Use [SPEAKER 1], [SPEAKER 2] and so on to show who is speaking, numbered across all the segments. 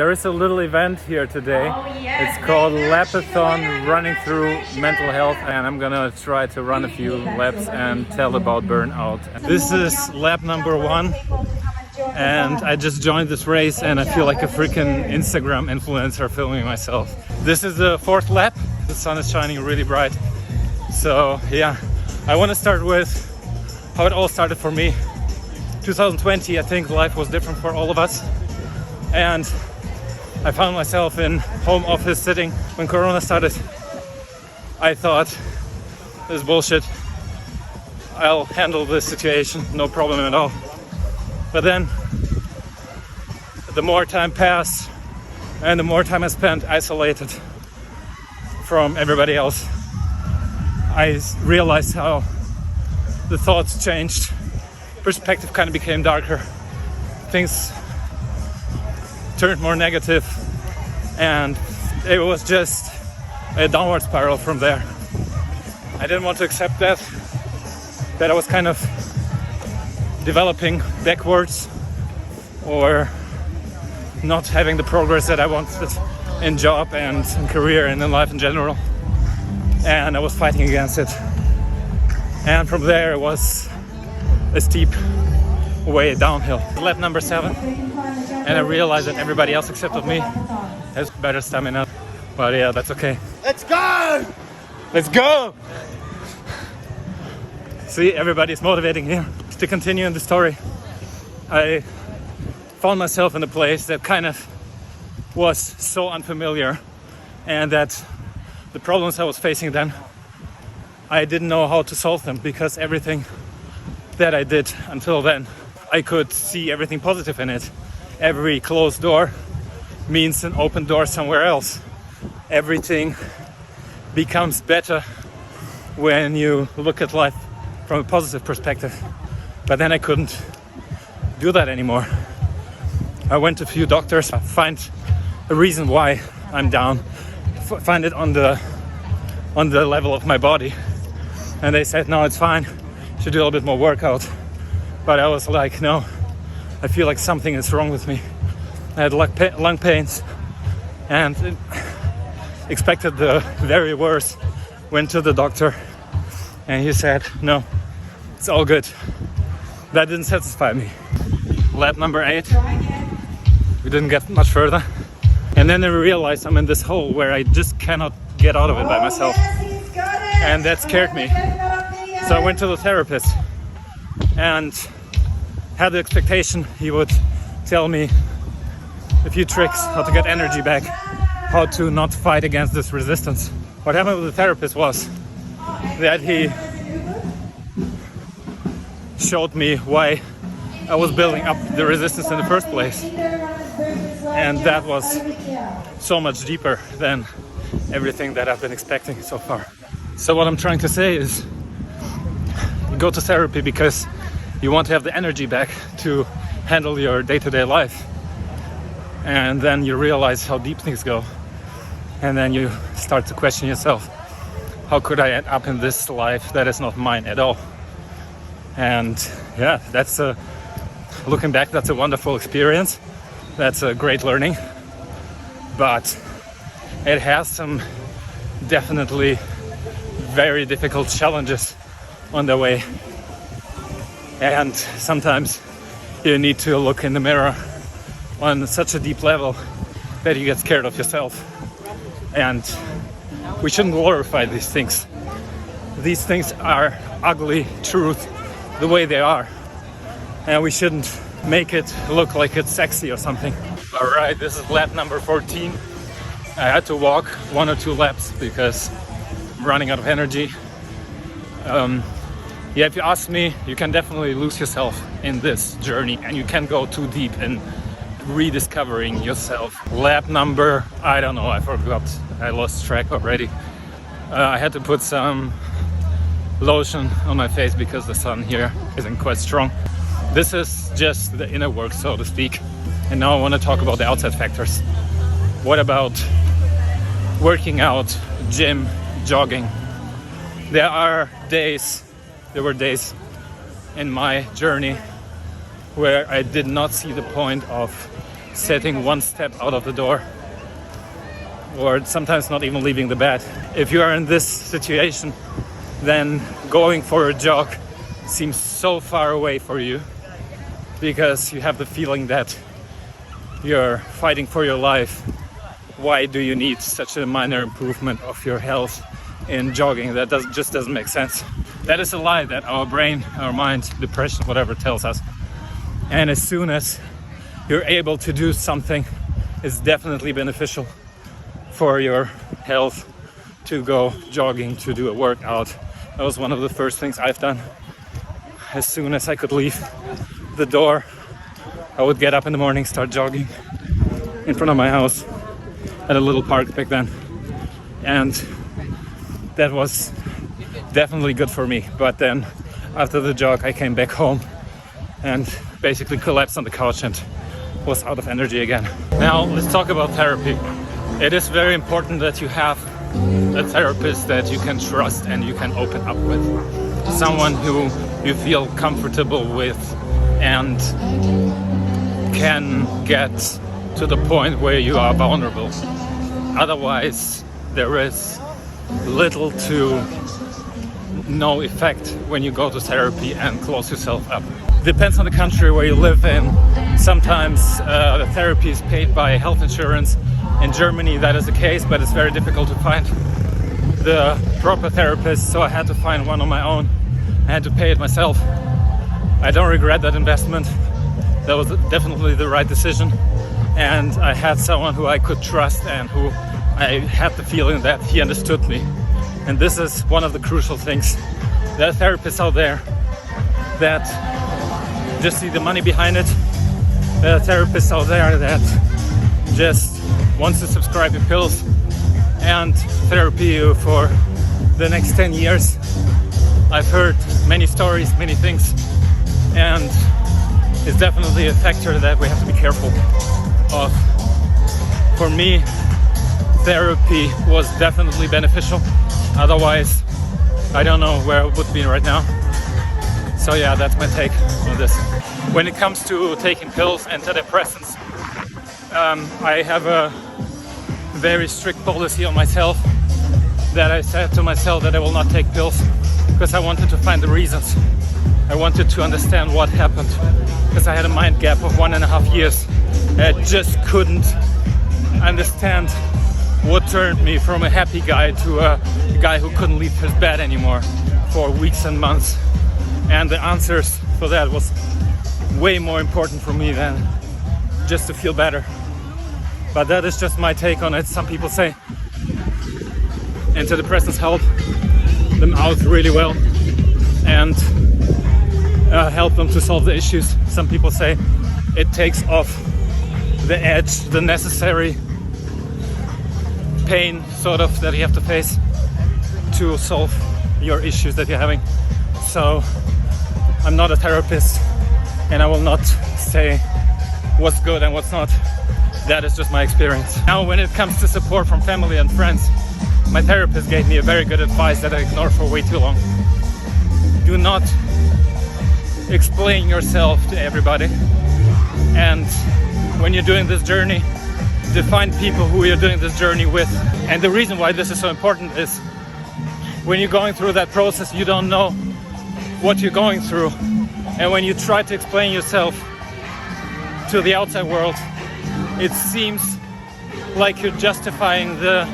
[SPEAKER 1] There is a little event here today. It's called Lapathon, running through mental health, and I'm gonna try to run a few laps and tell about burnout. This is lap number 1, and I just joined this race and I feel like a freaking Instagram influencer filming myself. This is the 4th lap. The sun is shining really bright. So yeah, I want to start with how it all started for me. 2020, I think life was different for all of us, and I found myself in home office sitting when Corona started. I thought, this is bullshit. I'll handle this situation, no problem at all. But then, the more time passed and the more time I spent isolated from everybody else, I realized how the thoughts changed. Perspective kind of became darker. Things turned more negative, and it was just a downward spiral from there. I didn't want to accept that I was kind of developing backwards or not having the progress that I wanted in job and in career and in life in general, and I was fighting against it. And from there it was a steep way downhill. Lap number 7, and I realized that everybody else except of me has better stamina. But yeah, that's okay.
[SPEAKER 2] Let's go!
[SPEAKER 1] Let's go! See, everybody's motivating here. To continue in the story, I found myself in a place that kind of was so unfamiliar, and that the problems I was facing then, I didn't know how to solve them, because everything that I did until then, I could see everything positive in it. Every closed door means an open door somewhere else. Everything becomes better when you look at life from a positive perspective. But then I couldn't do that anymore. I went to a few doctors, find a reason why I'm down, find it on the level of my body, and they said, no, it's fine, you should do a little bit more workout. But I was like, no, I feel like something is wrong with me. I had lung pains and expected the very worst. Went to the doctor and he said, no, it's all good. That didn't satisfy me. Lap number 8, we didn't get much further. And then I realized I'm in this hole where I just cannot get out of it by myself. And that scared me. So I went to the therapist and had the expectation he would tell me a few tricks, how to get energy back, how to not fight against this resistance. What happened with the therapist was that he showed me why I was building up the resistance in the first place. And that was so much deeper than everything that I've been expecting so far. So what I'm trying to say is, you go to therapy because you want to have the energy back to handle your day-to-day life. And then you realize how deep things go. And then you start to question yourself, how could I end up in this life that is not mine at all? And yeah, looking back, that's a wonderful experience. That's a great learning. But it has some definitely very difficult challenges on the way. And sometimes you need to look in the mirror on such a deep level that you get scared of yourself. And we shouldn't glorify these things. These things are ugly truth the way they are. And we shouldn't make it look like it's sexy or something. All right, this is lap number 14. I had to walk 1 or 2 laps because I'm running out of energy. Yeah, if you ask me, you can definitely lose yourself in this journey, and you can go too deep in rediscovering yourself. Lap number, I don't know, I forgot. I lost track already. I had to put some lotion on my face because the sun here isn't quite strong. This is just the inner work, so to speak. And now I want to talk about the outside factors. What about working out, gym, jogging? There were days in my journey where I did not see the point of setting one step out of the door, or sometimes not even leaving the bed. If you are in this situation, then going for a jog seems so far away for you, because you have the feeling that you're fighting for your life. Why do you need such a minor improvement of your health in jogging? That just doesn't make sense. That is a lie that our brain, our mind, depression, whatever, tells us. And as soon as you're able to do something, it's definitely beneficial for your health to go jogging, to do a workout. That was one of the first things I've done. As soon as I could leave the door, I would get up in the morning, start jogging in front of my house at a little park back then. And that was definitely good for me. But then after the jog, I came back home and basically collapsed on the couch and was out of energy again. Now let's talk about therapy. It is very important that you have a therapist that you can trust and you can open up with. Someone who you feel comfortable with and can get to the point where you are vulnerable. Otherwise, there is little to no effect when you go to therapy and close yourself up. Depends on the country where you live in. Sometimes the therapy is paid by health insurance. In Germany that is the case, but it's very difficult to find the proper therapist, so I had to find one on my own. I had to pay it myself. I don't regret that investment. That was definitely the right decision, and I had someone who I could trust and who I had the feeling that he understood me. And this is one of the crucial things. There are therapists out there that just see the money behind it. There are therapists out there that just wants to subscribe you pills and therapy you for the next 10 years. I've heard many stories, many things, and it's definitely a factor that we have to be careful of. For me, therapy was definitely beneficial. Otherwise, I don't know where I would be right now. So yeah, that's my take on this. When it comes to taking pills, antidepressants, I have a very strict policy on myself that I said to myself that I will not take pills because I wanted to find the reasons. I wanted to understand what happened, because I had a mind gap of 1.5 years. I just couldn't understand what turned me from a happy guy to a guy who couldn't leave his bed anymore for weeks and months. And the answers for that was way more important for me than just to feel better. But that is just my take on it. Some people say antidepressants help them out really well and help them to solve the issues. Some people say it takes off the edge, the necessary pain sort of that you have to face to solve your issues that you're having. So I'm not a therapist and I will not say what's good and what's not. That is just my experience. Now, when it comes to support from family and friends, my therapist gave me a very good advice that I ignored for way too long. Do not explain yourself to everybody. And when you're doing this journey, define people who you're doing this journey with. And the reason why this is so important is when you're going through that process, you don't know what you're going through. And when you try to explain yourself to the outside world, it seems like you're justifying the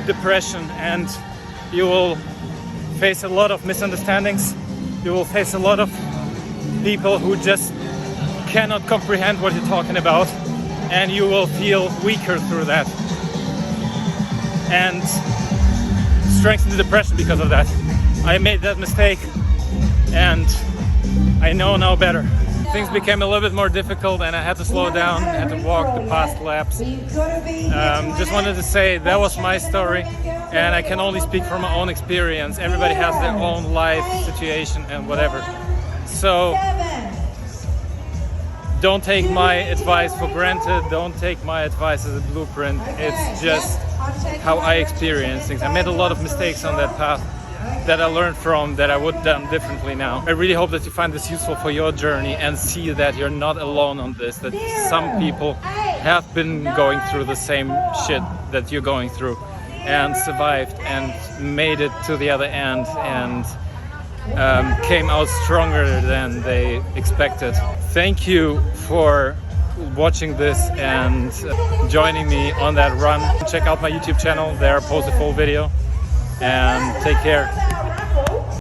[SPEAKER 1] depression, and you will face a lot of misunderstandings. You will face a lot of people who just cannot comprehend what you're talking about, and you will feel weaker through that and strengthen the depression because of that. I made that mistake and I know now better. Things became a little bit more difficult and I had to slow down, I had to walk the past laps. Just wanted to say that was my story and I can only speak from my own experience. Everybody has their own life situation and whatever. So don't take my advice for granted, don't take my advice as a blueprint. It's just how I experience things. I made a lot of mistakes on that path that I learned from, that I would have done differently now. I really hope that you find this useful for your journey and see that you're not alone on this, that some people have been going through the same shit that you're going through and survived and made it to the other end and came out stronger than they expected. Thank you for watching this and joining me on that run. Check out my YouTube channel, there I post a full video, and take care.